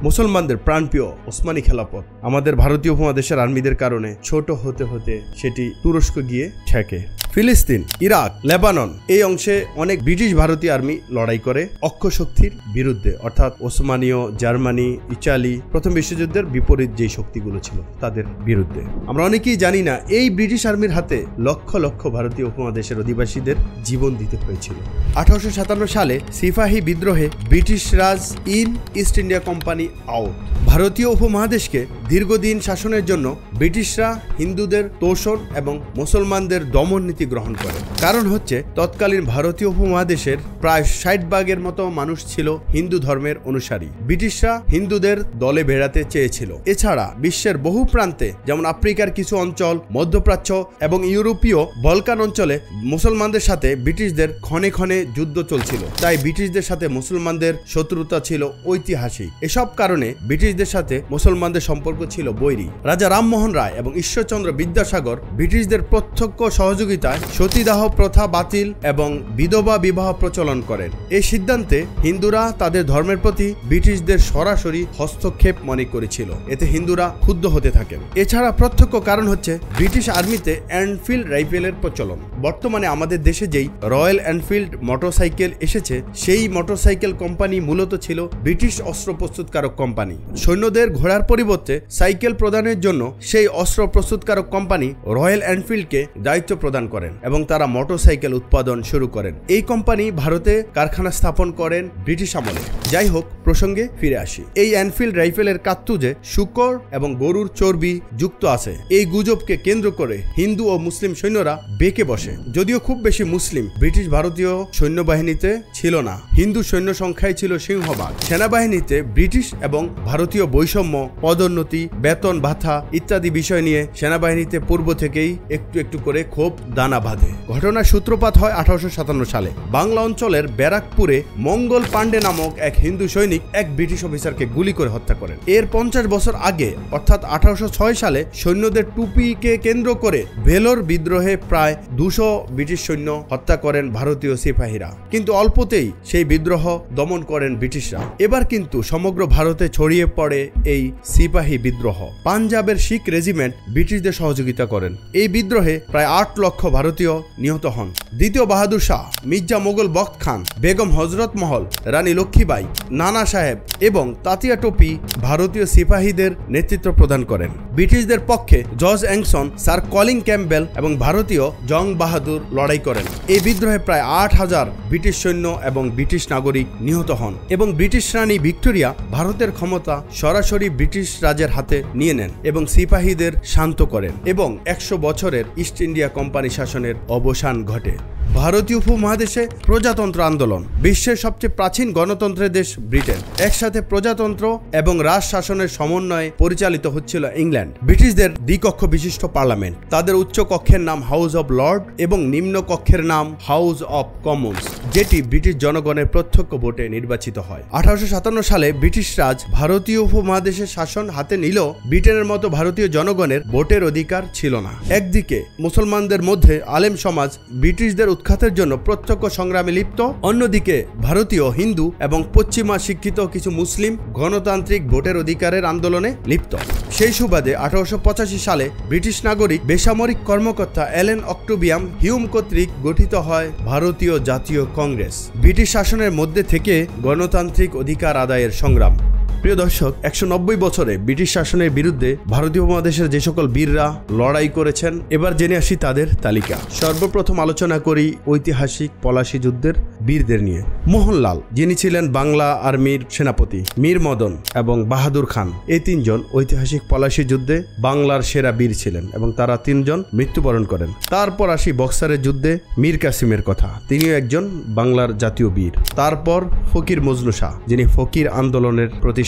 মুসলমানদের প্রাণপ্রিয় ওসমানী খেলাফত আমাদের ভারতীয় উপমহাদেশের আর্মিদের কারণে ছোট হতে হতে সেটি তুরস্ক গিয়ে ঠেকে। ফিলিস্তিন, ইরাক, লেবানন এই অংশে অনেক ব্রিটিশ ভারতীয় আর্মি লড়াই করে অক্ষ শক্তির বিরুদ্ধে, অর্থাৎ ওসমানীয়, জার্মানি, ইটালি প্রথম বিশ্বযুদ্ধের বিপরীত যে শক্তিগুলো ছিল তাদের বিরুদ্ধে। আমরা অনেকেই জানি না, এই ব্রিটিশ আর্মির হাতে লক্ষ লক্ষ ভারতীয় উপমহাদেশের অধিবাসীদের জীবন দিতে হয়েছিল। 1857 সালে সিপাহী বিদ্রোহে ব্রিটিশ রাজ ইস্ট ইন্ডিয়া কোম্পানি আউট। ভারতীয় উপমহাদেশকে দীর্ঘদিন শাসনের জন্য ব্রিটিশরা হিন্দুদের তোষণ এবং মুসলমানদের দমন নীতি গ্রহণ করে। কারণ হচ্ছে তৎকালীন ভারতীয় উপমহাদেশের প্রায় 60% মতো মানুষ ছিল হিন্দু ধর্মের অনুসারী। ব্রিটিশরা হিন্দুদের দলে বেড়াতে চেয়েছিল। এছাড়া বিশ্বের বহু প্রান্তে, যেমন আফ্রিকার কিছু অঞ্চল, মধ্যপ্রাচ্য এবং ইউরোপীয় বলকান অঞ্চলে মুসলমানদের সাথে ব্রিটিশদের ক্ষণে ক্ষণে যুদ্ধ চলছিল। তাই ব্রিটিশদের সাথে মুসলমানদের শত্রুতা ছিল ঐতিহাসিক। এসব কারণে ব্রিটিশদের সাথে মুসলমানদের সম্পর্ক ছিল বৈরী। রাজা রামমোহন রায় এবং ঈশ্বরচন্দ্র বিদ্যাসাগর ব্রিটিশদের প্রত্যক্ষ সহযোগিতায় সতীদাহ প্রথা বাতিল এবং বিধবা বিবাহ প্রচলন করেন। এই সিদ্ধান্তে হিন্দুরা তাদের ধর্মের প্রতি ব্রিটিশদের সরাসরি হস্তক্ষেপ মনে করেছিল। এতে হিন্দুরা ক্ষুব্ধ হতে থাকেন। এছাড়া প্রত্যক্ষ কারণ হচ্ছে ব্রিটিশ আর্মিতে এনফিল্ড রাইফেলের প্রচলন। বর্তমানে আমাদের দেশে যেই রয়্যাল এনফিল্ড মোটরসাইকেল এসেছে, সেই মোটরসাইকেল কোম্পানি মূলত ছিল ব্রিটিশ অস্ত্র প্রস্তুতকারক কোম্পানি। সৈন্যদের ঘোড়ার পরিবর্তে সাইকেল প্রদানের জন্য সেই অস্ত্র প্রস্তুতকারক কোম্পানি রয়্যাল এনফিল্ডকে দায়িত্ব প্রদান করেন এবং তারা মোটরসাইকেল উৎপাদন শুরু করেন। এই কোম্পানি ভারতে কারখানা স্থাপন করেন ব্রিটিশ আমলে। যাই হোক, প্রসঙ্গে ফিরে আসি। এই এনফিল্ড রাইফেলের কার্তুজে শূকর এবং গরুর চর্বি যুক্ত আছে। এই গুজবকে কেন্দ্র করে হিন্দু ও মুসলিম সৈন্যরা বেঁকে বসে। যদিও খুব বেশি মুসলিম ব্রিটিশ ভারতীয় সৈন্যবাহিনীতে ছিল না, হিন্দু সৈন্য সংখ্যায় ছিল সিংহভাগ। সেনাবাহিনীতে ব্রিটিশ এবং ভারতীয় বৈষম্য, পদোন্নতি, বেতন ভাতা ইত্যাদি বিষয় নিয়ে সেনাবাহিনীতে পূর্ব থেকেই একটু একটু করে ক্ষোভ দানা বাঁধে। ঘটনার সূত্রপাত হয় 1857 সালে। বাংলা অঞ্চলের ব্যারাকপুরে মঙ্গল পান্ডে নামক এক হিন্দু সৈনিক এক ব্রিটিশ অফিসারকে গুলি করে হত্যা করেন। এর 50 বছর আগে অর্থাৎ 1806 সালে সৈন্যদের টুপিকে কেন্দ্র করে ভেলোর বিদ্রোহে প্রায় 200 ব্রিটিশ সৈন্য হত্যা করেন ভারতীয় সিপাহীরা। কিন্তু অল্পতেই সেই বিদ্রোহ দমন করেন ব্রিটিশরা। এবার কিন্তু সমগ্র ভারতে ছড়িয়ে পড়ে এই সিপাহী বিদ্রোহ। পাঞ্জাবের শিখ রেজিমেন্ট ব্রিটিশদের সহযোগিতা করেন। এই বিদ্রোহে প্রায় 8 লক্ষ ভারতীয় নিহত হন। দ্বিতীয় বাহাদুর শাহ, মির্জা মোগল বখত খান, বেগম হজরত মহল, রানী লক্ষ্মীবাই, নানা সাহেব এবং তাতিয়া টোপি ভারতীয় সিপাহীদের নেতৃত্ব প্রদান করেন। ব্রিটিশদের পক্ষে জর্জ অ্যাংসন, স্যার কলিন ক্যাম্পবেল এবং ভারতীয় জং বাহাদুর লড়াই করেন। এই বিদ্রোহে প্রায় ৮,০০০ ব্রিটিশ সৈন্য এবং ব্রিটিশ নাগরিক নিহত হন এবং ব্রিটিশ রানী ভিক্টোরিয়া ভারতের ক্ষমতা সরাসরি ব্রিটিশ রাজের হাতে নিয়ে নেন এবং সিপাহীদের শান্ত করেন এবং ১০০ বছরের ইস্ট ইন্ডিয়া কোম্পানি শাসনের অবসান ঘটে। ভারতীয় উপমহাদেশে প্রজাতন্ত্র আন্দোলন। বিশ্বের সবচেয়ে প্রাচীন গণতন্ত্রের দেশ ব্রিটেন একসাথে প্রজাতন্ত্র এবং রাজ শাসনের সমন্বয়ে পরিচালিত হচ্ছিল ইংল্যান্ড। ব্রিটিশদের দ্বিকক্ষ বিশিষ্ট পার্লামেন্ট, তাদের উচ্চ কক্ষের নাম হাউস অব লর্ড এবং নিম্ন কক্ষের নাম হাউস অব কমন্স, যেটি ব্রিটিশ জনগণের প্রত্যক্ষ ভোটে নির্বাচিত হয়। 1857 সালে ব্রিটিশ রাজ ভারতীয় উপমহাদেশের শাসন হাতে নিলেও ব্রিটেনের মতো ভারতীয় জনগণের ভোটের অধিকার ছিল না। একদিকে মুসলমানদের মধ্যে আলেম সমাজ ব্রিটিশদের উৎখাতের জন্য প্রত্যক্ষ সংগ্রামে লিপ্ত, অন্যদিকে ভারতীয় হিন্দু এবং পশ্চিমা শিক্ষিত কিছু মুসলিম গণতান্ত্রিক ভোটের অধিকারের আন্দোলনে লিপ্ত। সেই সুবাদে 1885 সালে ব্রিটিশ নাগরিক বেসামরিক কর্মকর্তা অ্যালেন অক্টোবিয়াম হিউম কর্তৃক গঠিত হয় ভারতীয় জাতীয় কংগ্রেস। ব্রিটিশ শাসনের মধ্যে থেকে গণতান্ত্রিক অধিকার আদায়ের সংগ্রাম। প্রিয় দর্শক, 190 বছরে ব্রিটিশ শাসনের বিরুদ্ধে ভারতীয় উপমহাদেশের যে সকল বীররা লড়াই করেছেন, এবার জেনে আসি তাদের তালিকা। সর্বপ্রথম আলোচনা করি ঐতিহাসিক পলাশী যুদ্ধের বীরদের নিয়ে। মোহনলাল, যিনি ছিলেন বাংলা আর্মির সেনাপতি, মীর মদন এবং বাহাদুর খান, এই তিনজন ঐতিহাসিক পলাশী যুদ্ধে বাংলার সেরা বীর ছিলেন এবং তারা তিনজন মৃত্যুবরণ করেন। তারপর আসি বক্সারের যুদ্ধে মীর কাসিমের কথা, তিনিও একজন বাংলার জাতীয় বীর। তারপর ফকির মজনু শাহ, যিনি ফকির আন্দোলনের প্রতিষ্ঠাতা।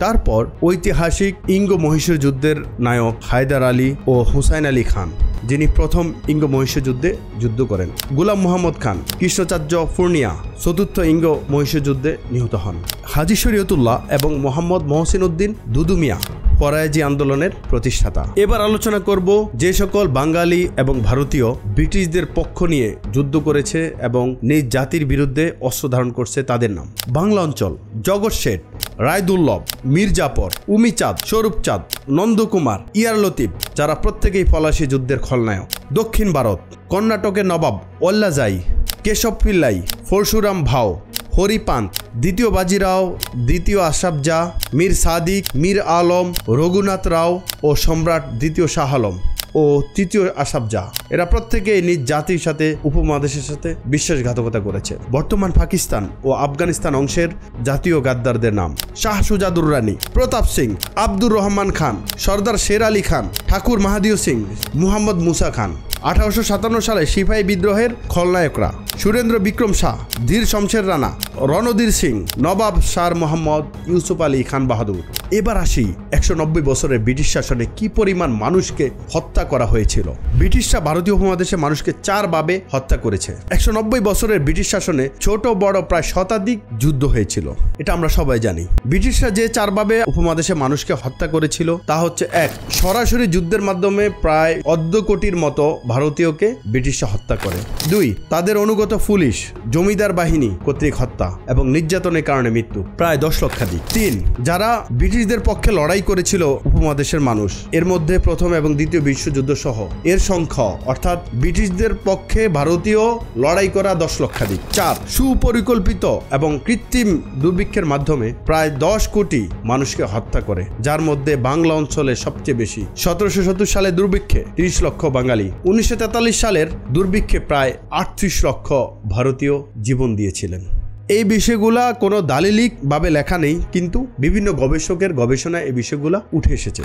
তারপর ঐতিহাসিক ইঙ্গ মহীশূর যুদ্ধের নায়ক হায়দার আলী ও হুসাইন আলী খান, যিনি প্রথম ইঙ্গ মহীশূর যুদ্ধে যুদ্ধ করেন। গুলাম মোহাম্মদ খান কৃষ্ণচার্য পূর্ণিয়া চতুর্থ ইঙ্গ মহীশূর যুদ্ধে নিহত হন। হাজী শরীয়তুল্লাহ এবং মোহাম্মদ মহসিন উদ্দিন দুদু মিয়া পরায়জি আন্দোলনের প্রতিষ্ঠাতা। এবার আলোচনা করব যে সকল বাঙালি এবং ভারতীয় ব্রিটিশদের পক্ষ নিয়ে যুদ্ধ করেছে এবং নিজ জাতির বিরুদ্ধে অস্ত্র ধারণ করছে তাদের নাম। বাংলা অঞ্চল: জগৎ শেঠ, রায়দুল্লভ, মীর জাফর, উমিচাঁদ, স্বরূপচাঁদ, নন্দকুমার, ইয়ার লতিফ, যারা প্রত্যেকেই পলাশী যুদ্ধের খলনায়ক। দক্ষিণ ভারত: কর্ণাটকের নবাব ওল্লাজাই, কেশব পিল্লাই, পরশুরাম ভাও, হরিপান্ত, দ্বিতীয় বাজিরাও, দ্বিতীয় আশরাফ জাহ, মীর সাদিক, মীর আলম, রঘুনাথ রাও ও সম্রাট দ্বিতীয় শাহ আলম ও তৃতীয় আশরাফ জাহ, এরা প্রত্যেকেই নিজ জাতির সাথে উপমহাদেশের সাথে বিশ্বাসঘাতকতা করেছে। বর্তমান পাকিস্তান ও আফগানিস্তান অংশের জাতীয় গাদ্দারদের নাম: শাহ সুজা দুররানি, প্রতাপ সিং, আব্দুর রহমান খান, সর্দার শের আলী খান, ঠাকুর মাহাদিউ সিং, মুহাম্মদ মুসা খান। 1857 সালে সিপাহী বিদ্রোহের খলনায়করা: সুরেন্দ্র বিক্রম শাহ, ধীর শমশের রানা, রণধীর সিং, নবাব শাহ মোহাম্মদ ইউসুফ আলী খান বাহাদুর। এবার আসি 190 বছরের ব্রিটিশ শাসনে কি পরিমাণ মানুষকে হত্যা করা হয়েছিল। ব্রিটিশরা ভারতীয় উপমহাদেশে মানুষকে 4 ভাবে হত্যা করেছে। 190 বছরের ব্রিটিশ শাসনে ছোট বড় প্রায় শতাধিক যুদ্ধ হয়েছিল, এটা আমরা সবাই জানি। ব্রিটিশরা যে 4 ভাবে উপমহাদেশে মানুষকে হত্যা করেছিল তা হচ্ছে: 1. সরাসরি যুদ্ধের মাধ্যমে প্রায় 1.5 কোটির মতো ভারতীয়কে ব্রিটিশরা হত্যা করে। 2. তাদের অনুগত পুলিশ জমিদার বাহিনী কর্তৃক হত্যা এবং নির্যাতনের কারণে মৃত্যু প্রায় 10 লক্ষাধিক। 3. যারা ব্রিটিশদের পক্ষে লড়াই করেছিল উপমহাদেশের মানুষ, এর মধ্যে প্রথম এবং দ্বিতীয় বিশ্বযুদ্ধ সহ এর সংখ্যা, অর্থাৎ ব্রিটিশদের পক্ষে ভারতীয় লড়াই করা 10 লক্ষাধিক। 4. সুপরিকল্পিত এবং কৃত্রিম দুর্ভিক্ষের মাধ্যমে প্রায় 10 কোটি মানুষকে হত্যা করে, যার মধ্যে বাংলা অঞ্চলে সবচেয়ে বেশি। 1770 সালে দুর্ভিক্ষে 30 লক্ষ বাঙালি, 1943 সালের দুর্ভিক্ষে প্রায় 38 লক্ষ ভারতীয় জীবন দিয়েছিলেন। এই বিষয়গুলা কোনো দালিলিক ভাবে লেখা নেই, কিন্তু বিভিন্ন গবেষকের গবেষণায় এই বিষয়গুলা উঠে এসেছে।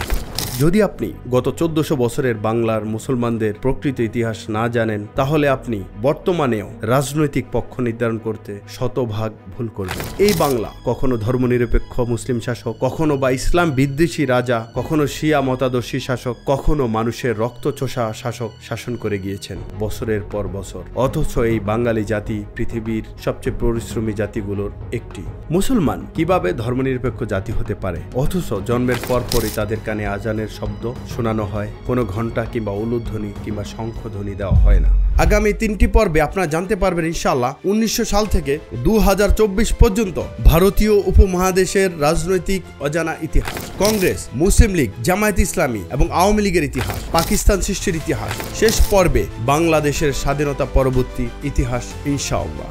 যদি আপনি গত 1400 বছরের বাংলার মুসলমানদের প্রকৃত ইতিহাস না জানেন, তাহলে আপনি বর্তমানেও রাজনৈতিক পক্ষ নির্ধারণ করতে শতভাগ ভুল করবেন। এই বাংলা কখনো ধর্মনিরপেক্ষ মুসলিম শাসক, কখনো বা ইসলাম বিদ্বেষী রাজা, কখনো শিয়া মতাদর্শী শাসক, কখনো মানুষের রক্তচোষা শাসক শাসন করে গিয়েছেন বছরের পর বছর। অথচ এই বাঙালি জাতি পৃথিবীর সবচেয়ে পরিশ্রমী জাতিগুলোর একটি। মুসলমান কিভাবে ধর্মনিরপেক্ষ জাতি হতে পারে, অথচ জন্মের পরপরই তাদের কানে আজানের গানের শব্দ শোনানো হয়, কোনো ঘণ্টা কিংবা উলুধ্বনি কিংবা শঙ্খধ্বনি দেওয়া হয় না। আগামী 3টি পর্বে আপনারা জানতে পারবেন ইনশাআল্লাহ 1900 সাল থেকে 2024 পর্যন্ত ভারতীয় উপমহাদেশের রাজনৈতিক অজানা ইতিহাস, কংগ্রেস, মুসলিম লীগ, জামায়াত ইসলামী এবং আওয়ামী লীগের ইতিহাস, পাকিস্তান সৃষ্টির ইতিহাস, শেষ পর্বে বাংলাদেশের স্বাধীনতা পরবর্তী ইতিহাস ইনশাআল্লাহ।